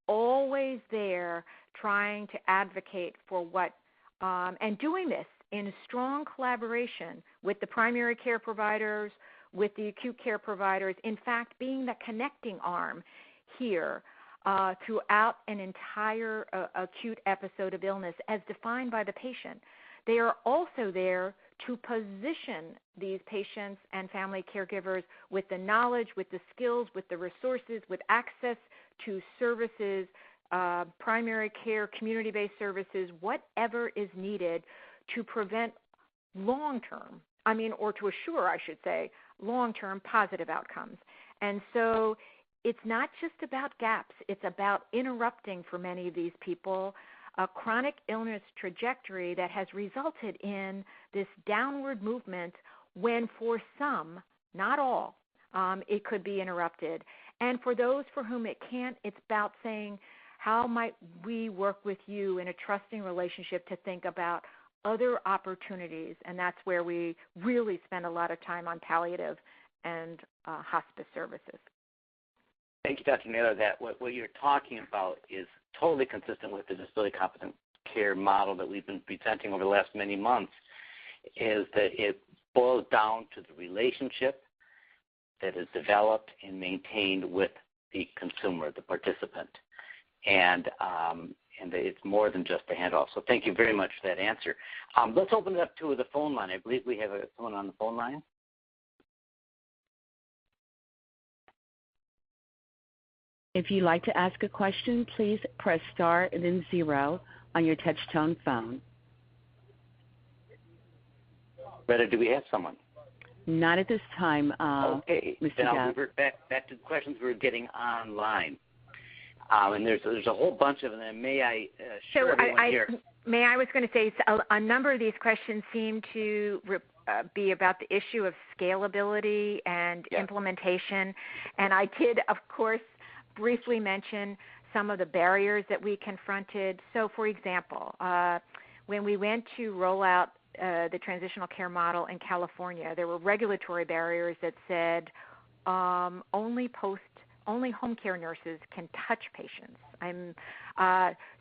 always there trying to advocate for what, and doing this in strong collaboration with the primary care providers, with the acute care providers, in fact, being the connecting arm here throughout an entire acute episode of illness as defined by the patient. They are also there to position these patients and family caregivers with the knowledge, with the skills, with the resources, with access to services, primary care, community-based services, whatever is needed to prevent long-term or to assure, I should say, long-term positive outcomes. And so it's not just about gaps. It's about interrupting, for many of these people, a chronic illness trajectory that has resulted in this downward movement when for some, not all, it could be interrupted. And for those for whom it can't, it's about saying, how might we work with you in a trusting relationship to think about other opportunities? And that's where we really spend a lot of time on palliative and hospice services. Thank you, Dr. Naylor. That what you're talking about is totally consistent with the disability competent care model that we've been presenting over the last many months, is that it boils down to the relationship that is developed and maintained with the consumer, the participant. And it's more than just a handoff. So thank you very much for that answer. Let's open it up to the phone line. I believe we have someone on the phone line. If you'd like to ask a question, please press star and then 0 on your touch-tone phone. Retta, do we have someone? Not at this time, okay. Mr. Then I'll Duff. revert back to the questions we were getting online. And there's a whole bunch of them. May I share everyone here? I was going to say a number of these questions seem to be about the issue of scalability and implementation. And I did, of course, briefly mention some of the barriers that we confronted. So, for example, when we went to roll out the transitional care model in California, there were regulatory barriers that said only home care nurses can touch patients.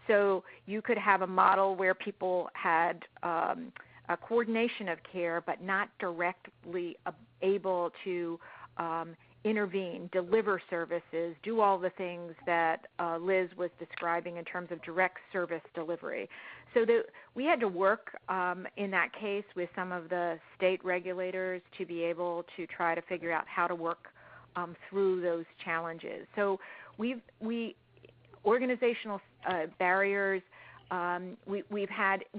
So you could have a model where people had a coordination of care, but not directly able to intervene, deliver services, do all the things that Liz was describing in terms of direct service delivery. So we had to work in that case with some of the state regulators to be able to try to figure out how to work through those challenges. So we organizational barriers. We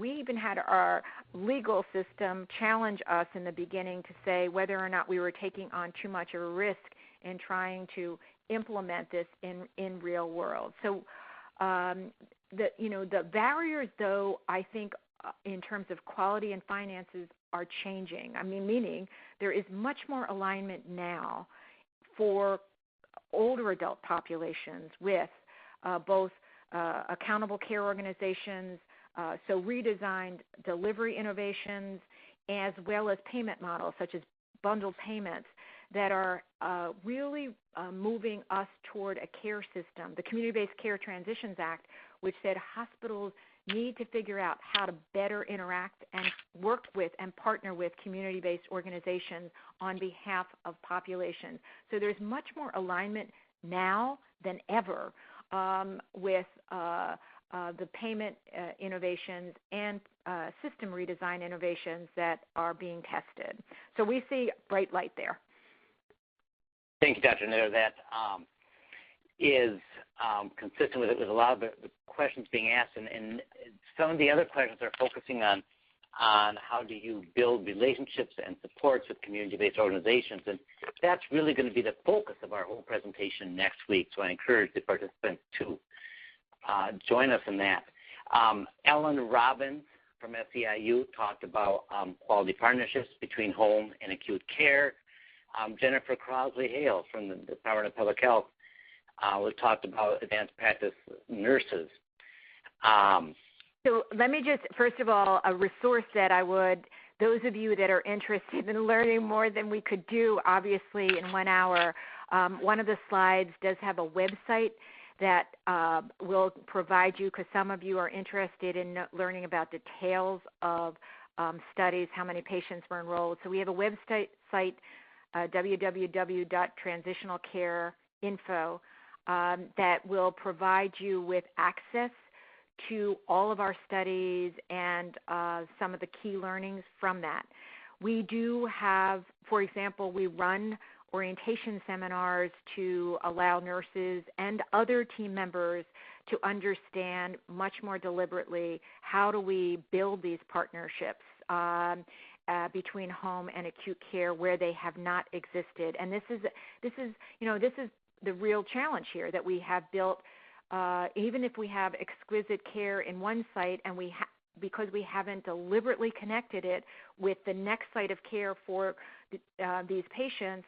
even had our legal system challenge us in the beginning to say whether or not we were taking on too much of a risk in trying to implement this in real world. So the barriers, though, I think in terms of quality and finances are changing. Meaning there is much more alignment now for older adult populations with both accountable care organizations, so redesigned delivery innovations, as well as payment models such as bundled payments that are really moving us toward a care system. The Community-Based Care Transitions Act, which said hospitals need to figure out how to better interact and work with and partner with community-based organizations on behalf of populations. So there's much more alignment now than ever with the payment innovations and system redesign innovations that are being tested. So we see bright light there. Thank you, Dr. Naylor. That is consistent with a lot of the questions being asked, and some of the other questions are focusing on how do you build relationships and supports with community-based organizations, and that's really going to be the focus of our whole presentation next week, so I encourage the participants to join us in that. Ellen Robbins from SEIU talked about quality partnerships between home and acute care. Jennifer Crosley-Hale from the Department of Public Health talked about advanced practice nurses. So let me just, first of all, a resource that those of you that are interested in learning more than we could do, obviously, in 1 hour, one of the slides does have a website that will provide you, because some of you are interested in learning about details of studies, how many patients were enrolled. So we have a website, www.transitionalcareinfo, that will provide you with access to all of our studies and some of the key learnings from that. We do have, for example, we run orientation seminars to allow nurses and other team members to understand much more deliberately how do we build these partnerships. between home and acute care where they have not existed. And this is the real challenge here, that we have built, even if we have exquisite care in one site, and because we haven't deliberately connected it with the next site of care for these patients,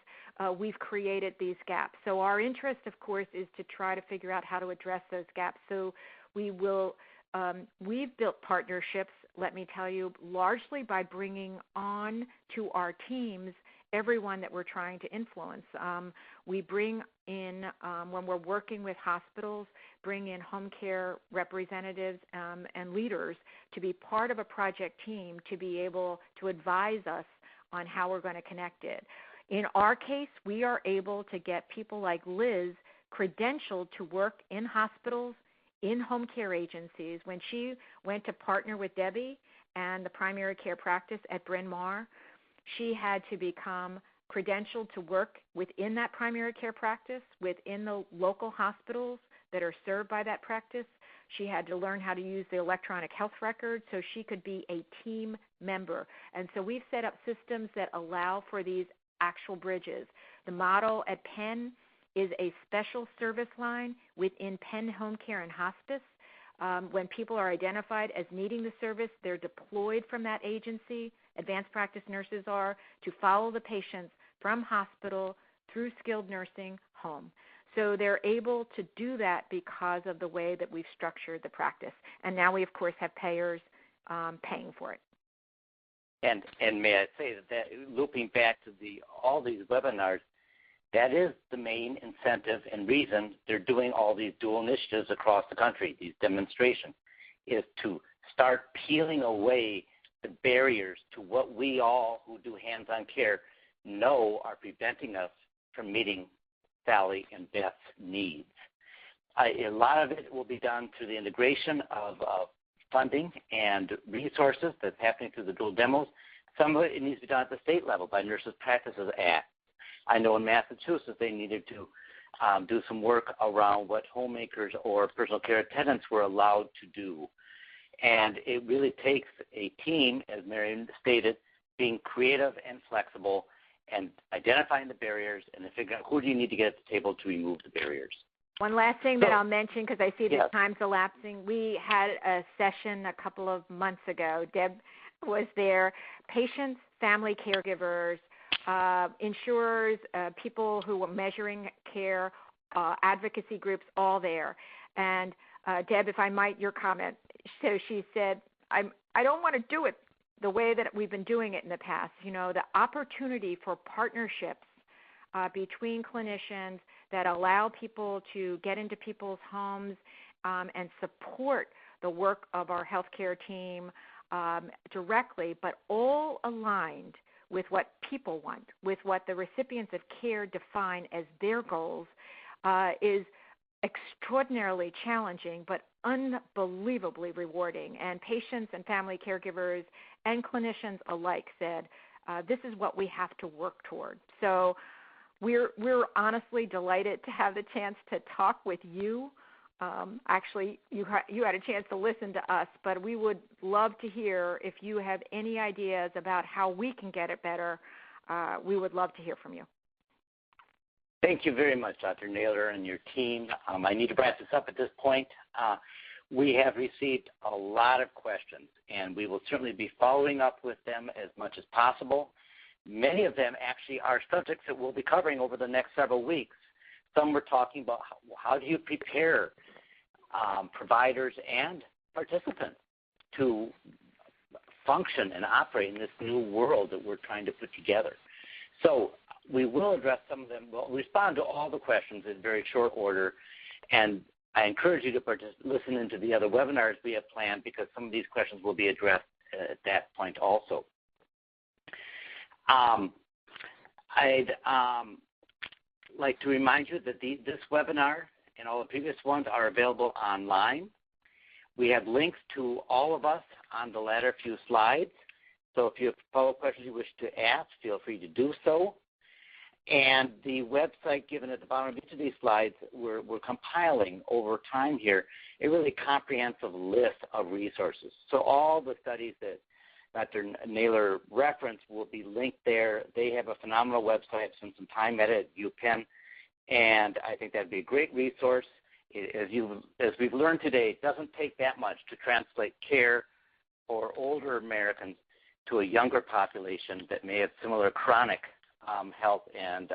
we've created these gaps. So our interest, of course, is to try to figure out how to address those gaps. So we've built partnerships, let me tell you, largely by bringing on to our teams everyone that we're trying to influence. We bring in, when we're working with hospitals, bring in home care representatives and leaders to be part of a project team to be able to advise us on how we're going to connect it. In our case, we are able to get people like Liz credentialed to work in hospitals, in home care agencies. When she went to partner with Debbie and the primary care practice at Bryn Mawr, she had to become credentialed to work within that primary care practice, within the local hospitals that are served by that practice. She had to learn how to use the electronic health record so she could be a team member. And so we've set up systems that allow for these actual bridges. The model at Penn is a special service line within Penn Home Care and Hospice. When people are identified as needing the service, they're deployed from that agency. Advanced practice nurses are to follow the patients from hospital through skilled nursing home. So they're able to do that because of the way that we've structured the practice. And now we, of course, have payers paying for it. And may I say that looping back to all these webinars, that is the main incentive and reason they're doing all these dual initiatives across the country, these demonstrations, is to start peeling away the barriers to what we all who do hands-on care know are preventing us from meeting Sally and Beth's needs. A lot of it will be done through the integration of funding and resources that's happening through the dual demos. Some of it needs to be done at the state level by Nurses Practices Act. I know in Massachusetts they needed to do some work around what homemakers or personal care attendants were allowed to do. And it really takes a team, as Marion stated, being creative and flexible and identifying the barriers and then figuring out who do you need to get at the table to remove the barriers. One last thing that I'll mention, because I see that time's elapsing. We had a session a couple of months ago. Deb was there. Patients, family caregivers, insurers, people who were measuring care, advocacy groups, all there. And Deb, if I might, your comment. So she said, I don't want to do it the way that we've been doing it in the past. You know, the opportunity for partnerships between clinicians that allow people to get into people's homes and support the work of our healthcare team directly, but all aligned with what people want, with what the recipients of care define as their goals, is extraordinarily challenging but unbelievably rewarding. And patients and family caregivers and clinicians alike said, this is what we have to work toward. So we're honestly delighted to have the chance to talk with you. Actually, you had a chance to listen to us, but we would love to hear if you have any ideas about how we can get it better. We would love to hear from you. Thank you very much, Dr. Naylor and your team. I need to wrap this up at this point. We have received a lot of questions, and we will certainly be following up with them as much as possible. Many of them actually are subjects that we'll be covering over the next several weeks. Some were talking about how do you prepare providers and participants to function and operate in this new world that we're trying to put together. So we will address some of them. We'll respond to all the questions in very short order, and I encourage you to listen into the other webinars we have planned because some of these questions will be addressed at that point also. I'd like to remind you that this webinar and all the previous ones are available online. We have links to all of us on the latter few slides. So if you have follow-up questions you wish to ask, feel free to do so. And the website given at the bottom of each of these slides, we're compiling over time here a really comprehensive list of resources. So all the studies that Dr. Naylor referenced will be linked there. They have a phenomenal website. I've spent some time at it at UPenn, and I think that would be a great resource. As we've learned today, it doesn't take that much to translate care for older Americans to a younger population that may have similar chronic health and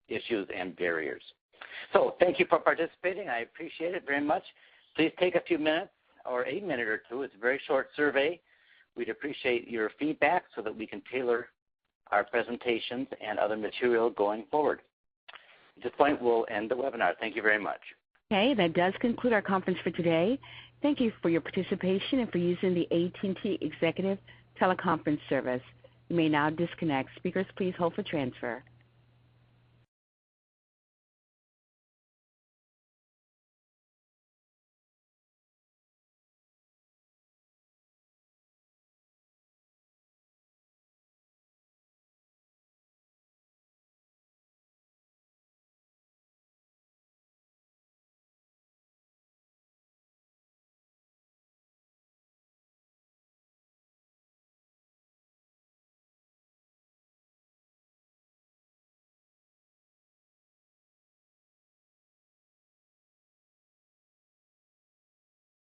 issues and barriers. So thank you for participating. I appreciate it very much. Please take a few minutes or a minute or two. It's a very short survey. We'd appreciate your feedback so that we can tailor our presentations and other material going forward. At this point, we'll end the webinar. Thank you very much. Okay, that does conclude our conference for today. Thank you for your participation and for using the AT&T Executive Teleconference Service. You may now disconnect. Speakers, please hold for transfer.